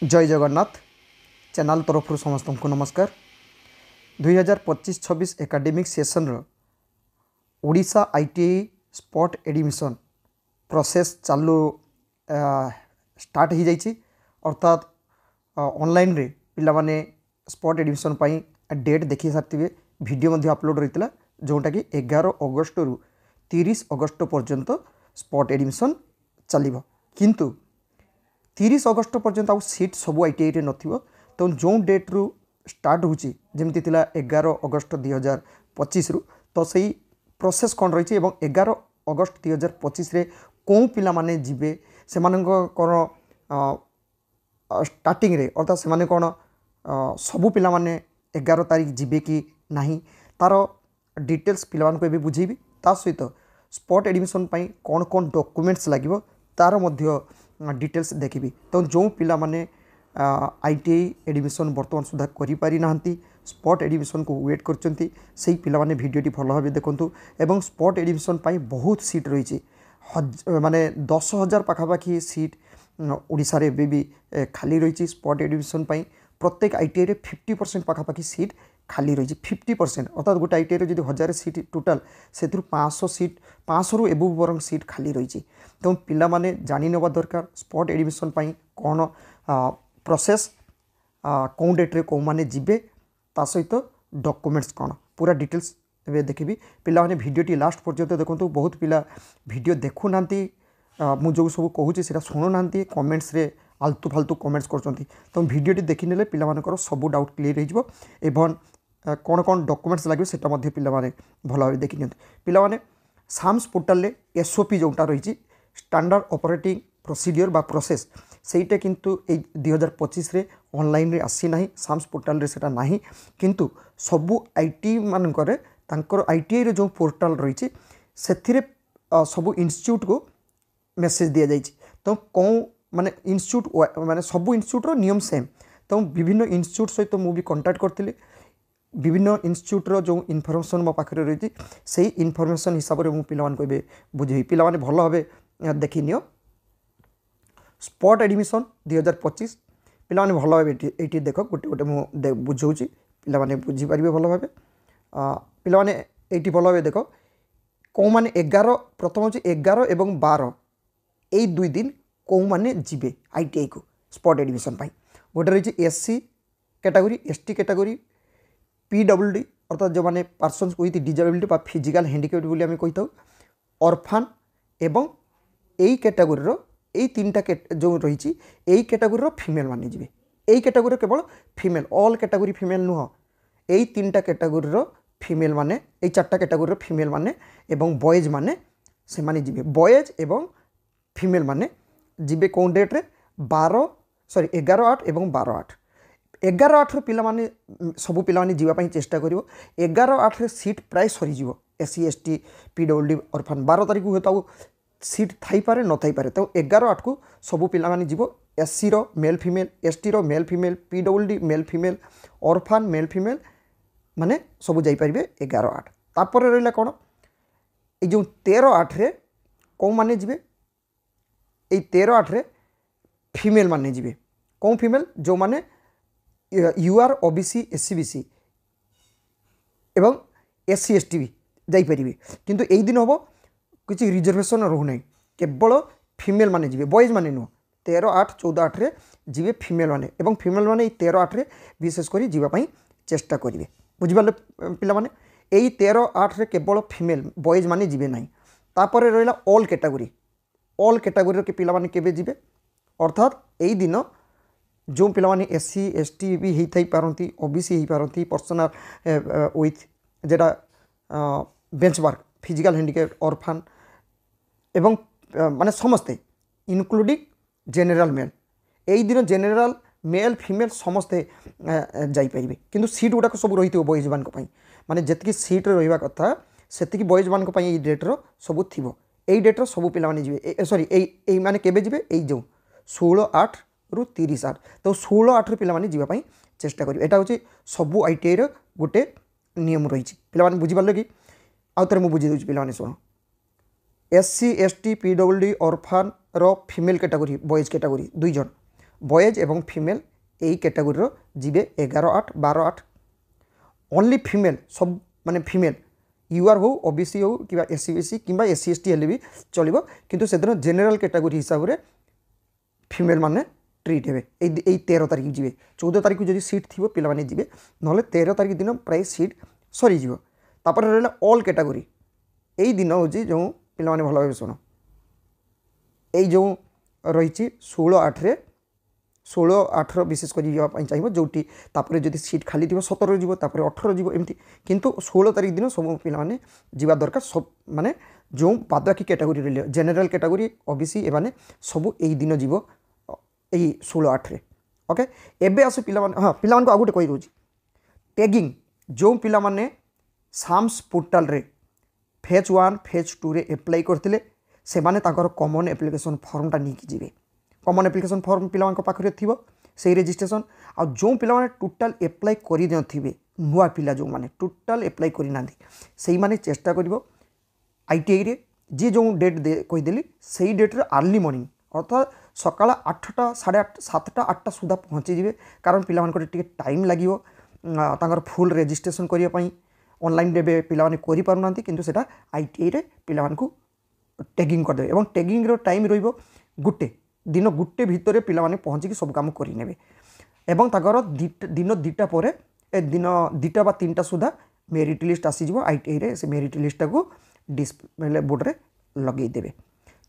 जय जगन्नाथ चैनल तरफ समस्त को नमस्कार। 2025-26 academic session Odisha ITI spot admission process चालू स्टार्ट हो जाइए। अर्थात ऑनलाइन रे पिला माने स्पॉट एडमिशन पाई डेट देखी सारी वीडियो मध्य अपलोड रही जोटा कि 11 अगस्त रु 30 अगस्त पर्यंत स्पॉट एडमिशन चलो किंतु 30 अगस्त पर्यंत आउ सीट सबू आईटीआई रे नथिबो। तो जो डेट रु स्टार्ट होची जेमती थिला 11 अगस्त 2025 रु तो सही प्रोसेस कौन रही है 11 अगस्त 2025 रे कौन पिला माने जिबे से कोन स्टार्टिंग रे अर्थात से माने कोन सबू पिला माने 11 तारीख जिबे कि नहीं तार डिटेल्स पिला मान को भी बुझेबी। ता सहित स्पॉट एडमिशन पाई कौन कौन डॉक्यूमेंट्स लागिवो तार मध्य डिटेल्स देखी। तो जो पिला माने आईटीआई एडमिशन बर्तमान सुधा करि पारि नाहंती स्पॉट एडमिशन को वेट करचंती सही पिला माने वीडियोटी भल भाव देखंतु। एवं स्पॉट एडमिशन पाई बहुत सीट रही माने 10,000 पाखापाखि सीट ओडिशा रे भी खाली रही। स्पॉट एडमिशन पाई प्रत्येक आईटीआई रे 50% पाखापाखि सीट खाली रही 50%। अर्थात गोटे आईटीआई रे जदि 1000 सीट टोटाल से 500 सीट 500 रु एबव बरंग सीट खाली रही। तो पिला माने जानि नवा दरकार स्पॉट एडमिशन पाई कौन प्रोसेस कौन डेट रे कौन माने जिबे ता सहित डॉक्यूमेंट्स कौन पूरा डिटेल्स ए देखी। पिला माने वीडियोटी लास्ट पर्यंत देखंतु। बहुत पिला वीडियो देखु नांती मु जो सब कहूँ से शुणु ना कमेंट्स रे आलतू फालतू कमेंट्स करछंती। तो वीडियोटी देखि नेले पिला मानकर सब डाउट क्लियर हो जिवो एवं कौन कौन डॉक्यूमेंट्स लगे सेटा मध्य पिला माने भल भाव देखि नियंतु। पिला माने साम्स पोर्टल रे एसओपी जोटा रही स्टैंडर्ड ऑपरेटिंग प्रोसीडियर बा प्रोसेस सेटा किंतु 2025 रे ऑनलाइन रे आसी नाही साम्स पोर्टल रे सेटा नाही किंतु सबु आईटी मानकर तांकर आईटीआई रे जो पोर्टल रही सेथिरे सबु इंस्टीट्यूट को मेसेज दिया जाइए। तो कौन माने इंस्टीट्यूट माने सबु इंस्टीट्यूट रो नियम सेम। तो विभिन्न इंस्टीट्यूट सहित मु भी कांटेक्ट करथिले विभिन्न इंस्टीट्यूट रो जो इनफॉरमेशन मो पाखरे रही से इनफॉरमेशन हिसाब से मु पिला मान को बुझेबी। पिला माने भल भाबे देखि नियो स्पॉट एडमिशन 2025 पिला माने भल भाबे एटी देखो गोटे गोटे मु बुझौची पिला माने बुझी परिबे भल भाबे। पिला माने एटी भल भाबे देखो कौन माने 11 प्रथम होची 11 एवं 12 ए 2 दिन कौन माने जिबे आईटीआई को स्पॉट एडमिशन पाई। गोटे रही SC category ST category PWD अर्थात जो माने पर्सन्स विथ डिजेबिलिटी बा फिजिकल हैंडिकैप्ड बोली आम कही था ऑर्फान एवं एई कैटेगरी रो एई तीनटा जो रही एई कैटेगरी रो फीमेल माने जिबे। एई कैटेगरी केवल फीमेल ऑल कैटेगरी फीमेल नुह एई तीनटा कैटेगरी रो फीमेल माने एई चारटा कैटेगरी रो फीमेल माने एवं बॉयज माने से माने जिबे। बॉयज एवं फीमेल माने जिबे कौन डेट रे 11/8 एवं 12/8 11/8 पिला माने सबू पिला माने जीवा पई चेष्टा करिवो। 11/8 रे सीट प्राय सरी जीवो एससी एसटी पीडब्ल्यूडी ऑर्फान 12 तारिख हुए तो सीट थाई पारे न थाई पारे। तो 11/8 को सबू पिला माने जीवो एससी रो मेल फीमेल एसटी रो male female PWD male female orphan male female माने सबू जाई परिबे 11/8। तापर रहला कोन ए जो 13/8 रे कौन माने जिबे ए 13/8 रे फीमेल माने जिबे। कौन फीमेल जो माने यूआर ओबीसी एससीबीसी एवं एससी एसटी भी जाइपारे किंतु यही दिन हम किसी रिजर्वेशन रोना केवल फीमेल माने जिबे बॉयज माने नुह 13/8 14/8 रे जिबे फीमेल माने एवं फीमेल माने 13/8 रे विशेषकर जीवाई चेष्टा करेंगे। बुझिपारे पिला माने यही 13/8 रे केवल फीमेल बॉयज माने जिबे नहीं। तापर रहा ऑल कैटेगरी के पिला माने केबे जिबे अर्थात यही दिन जो पिला माने एससी एसटी भी होता ही पारती ओबीसी हो पारती पर्सनल विथ जेटा बेंचमार्क फिजिकल हैंडिकैप्ड ऑर्फान एवं माने समस्ते इनक्लूडिंग जेनरल मेल यही दिन जेनरल मेल फीमेल समस्ते जाइपारे किंतु सीट गुड़ाक सब रही बॉयज मान माने जितकी सीट रहा कथा से बॉयज मान डेट्र सब थी यही डेट्र सब पिला माने जिबे सॉरी यही माने केबे जिबे यही जो 16/8 रु 30/8 तो 16/8 रे पिला माने जीवा पई चेष्टा करिवे। एटा होची सबु आईटीआई रो गोटे नियम रही पिला माने बुझी पारलो कि आउ तरे मु बुझी दोची पिला माने सुनो एससी एसटी पीडब्ल्यूडी ऑर्फान रो फीमेल कैटेगरी बॉयज कैटेगरी 2 जन बॉयज एवं फीमेल यही कैटेगोरी जीवे 11-8 12-8 ओनली फीमेल सब माने फीमेल यूआर हो ओबीसी हो कि एससी कि एससी एसटी हेल्ले भी चलो किंतु से दिन जेनेल कैटेगोरी हिसाब से फीमेल माने ट्रिट हे 13 तारिख जी 14 तारिख जो सीट थी पे मैंने जी ना 13 तारिख दिन प्राय सीट सरीज तापर रहा ऑल कैटेगोरी यही दिन हूँ जो पे भल भाव शुण यही जो रही 16-8 विशेष कर चाहिए जो जो सीट खाली थी 17 जीव 18 जीव एमती किंतु 16 तारिख दिन सब पे जीवा दरकार सब माने जो बाद बाकी कैटेगोरी रही जेनेल कैटेगोरी ओबीसी एमाने सब यही दिन जीव यही 16-8 ओके एबे आसु पिला हाँ पिला को आगुटे कही दूँ टैगिंग जो पिला माने साम्स पोर्टाल रे फेज 1 फेज 2 रे एप्लाई करते से माने ताकर कॉमन एप्लिकेशन फॉर्मटा नहीं जी कॉमन एप्लिकेशन फॉर्म पिला पाखे थी से रजिस्ट्रेशन आ जो पिला टोटाल एप्लाई कर नुआ पिला जो माने टोटाल एप्लाई करना से माने चेष्टा कर आईटीआई रे जी जो डेट कहीदेली से डेट्रे अर्ली मॉर्निंग अर्थात सकाल 8टा 8:30 7टा 8टा सुधा पहुँची जाए कारण पिला टाइम लगे फुल रजिस्ट्रेशन करने ऑनलाइन रे पिला माने पारना किंतु सेटा आईटीआई रे पिला टैगिंग करदे और टैगिंग रो टाइम रहिबो गुटे दिन गुटे भितर पिला माने पहुँचिकी सब काम करें एवं ताकर दिन 2टा पर दिन 2टा बा 3टा सुधा मेरिट लिस्ट आसीज आईटीआई रे से मेरिट लिस्ट को डिस्प्ले बोर्ड रे लगे देवे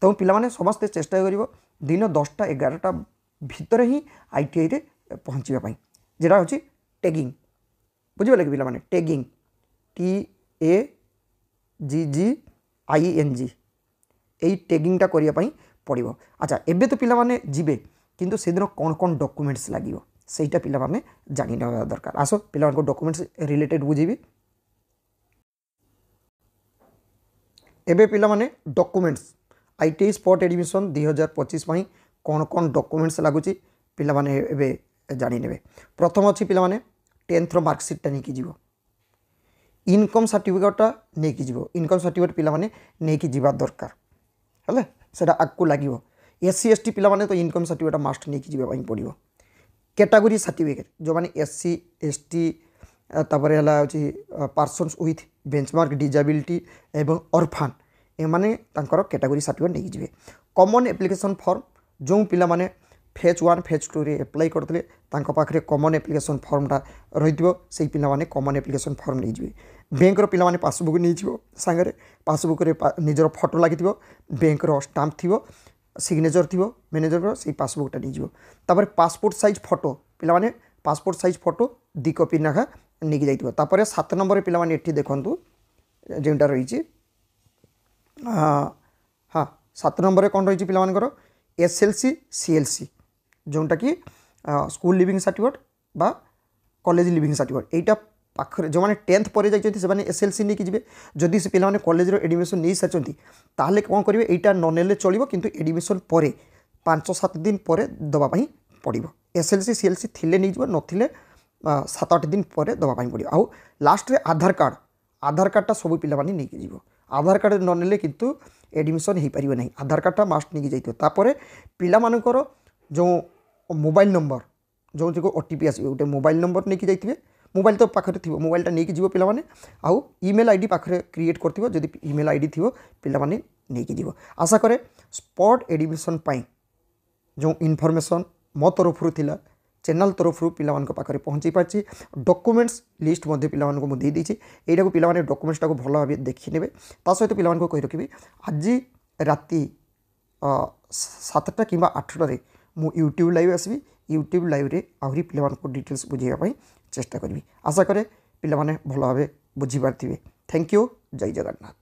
तो पिला माने समस्ते चेष्टा करिवो दिन 10टा 11टा भितर ही आईटीआई रे पहुँचापी जेटा हूँ टैगिंग बुझे कि पिला माने टैगिंग TAGGING यही टैगिंगटा करने पड़ो। अच्छा एबे तो पिला माने जीवे किंतु से दिन कौन कौन डॉक्यूमेंट्स लगे सेटा पिला माने जानी ना दरकार आसो पिला को डॉक्यूमेंट्स रिलेटेड बुझेबी एबे पिला माने डॉक्यूमेंट्स आईटीआई स्पॉट एडमिशन 2025 में कौन कौन डॉक्यूमेंट्स लगुच पिला माने एबे जानी नेबे प्रथम अच्छी पिला माने 10th मार्कसीटा नहीं जीव इनकम सर्टिफिकेटा नहीं जीव इनकम सर्टिफिकेट पिला माने नहीं जीवा दरकार है सेटा आगको लगे एससी एसटी पिला माने तो इनकम सर्टिफिकेट मास्ट नहीं जीवाई पड़ो कैटेगोरी सर्टिफिकेट जो माने एससी एसटी तापर है पर्सन्स विथ बेंचमार्क डिजेबिलिटी एवं ऑर्फान एमाने तांकर कैटेगोरी सर्टिफिकेट नहीं जीवे कॉमन एप्लिकेशन फॉर्म जो पिला माने फेज 1 फेज 2 रे एप्लाई करते पाखे कॉमन एप्लिकेशन फॉर्मटा रही से पिला माने कॉमन एप्लिकेशन फॉर्म नहीं जीवे बैंक रो पिला माने पासबुक नहीं जीवो सांगरे पासबुक रे निजर फोटो लगी बैंक रो स्टाम्प थी सिग्नेचर थी मैनेजर से पासबुकटा नहीं जीवो तापर पासपोर्ट साइज फोटो पिला माने पासपोर्ट साइज फोटो 2 कॉपी नाखा नहीं जाइथिबो तापर 7 नंबर पिला माने एठी देखंतु जेंटा रही हाँ 7 नंबर कौन रही पिला मानकर एसएलसी सीएलसी जोटा कि स्कूल लिविंग सर्टिफिकेट बा कॉलेज लिविंग सर्टिफिकेट एटा पाखरे जो मैंने 10th पर जाइछन्ति से माने एसएलसी नहीं जीवे जदि से पिला माने कॉलेज रो एडमिशन नहीं सारछन्ति ताहले कोन करिवे एटा न नेले चलिबो किंतु एडमिशन परे 5-7 दिन पर दबा पई पड़िबो एसएलसी सीएलसी थिले नहीं जीवो नथिले 7-8 दिन पर दबा पई पड़िबो आउ लास्ट रे आधार कार्डटा सब पिला माने नहीं जीवो आधार कार्ड न नेले किंतु एडमिशन हो पारिबो नहीं आधार कार्डटा मास्ट नहीं जाइतो तापरे पिला मानकर जो मोबाइल नंबर जो ओटीपी आसो गोटे मोबाइल नंबर नहीं जाइए मोबाइल तो पाखे थी मोबाइलटा नहीं जीव पिला माने आउ ईमेल आईडी पाखे क्रिएट करथिबो जदि ईमेल आईडी थी पिला माने नहीं जीव आशा करे स्पॉट एडमिशन पाई जो इनफॉरमेशन मो तरफ थिला चैनल तरफ पिला पाखे पहुँची पार्टी डॉक्यूमेंट्स लिस्ट मध्य पिला मुझे देदेछि एटा को पिला माने डॉक्यूमेंट्सटा को भल भाव देखि नेबे ता सहित पिला को कहि रखिबी आज राति 7टा कि 8टारे मु यूट्यूब लाइव आसबि यूट्यूब लाइव रे आहरी पिला डिटेल्स बुझाइबा चेष्टा करी आशा करे पिला माने भल भाव बुझी पार्थिबे थैंक यू जय जगन्नाथ।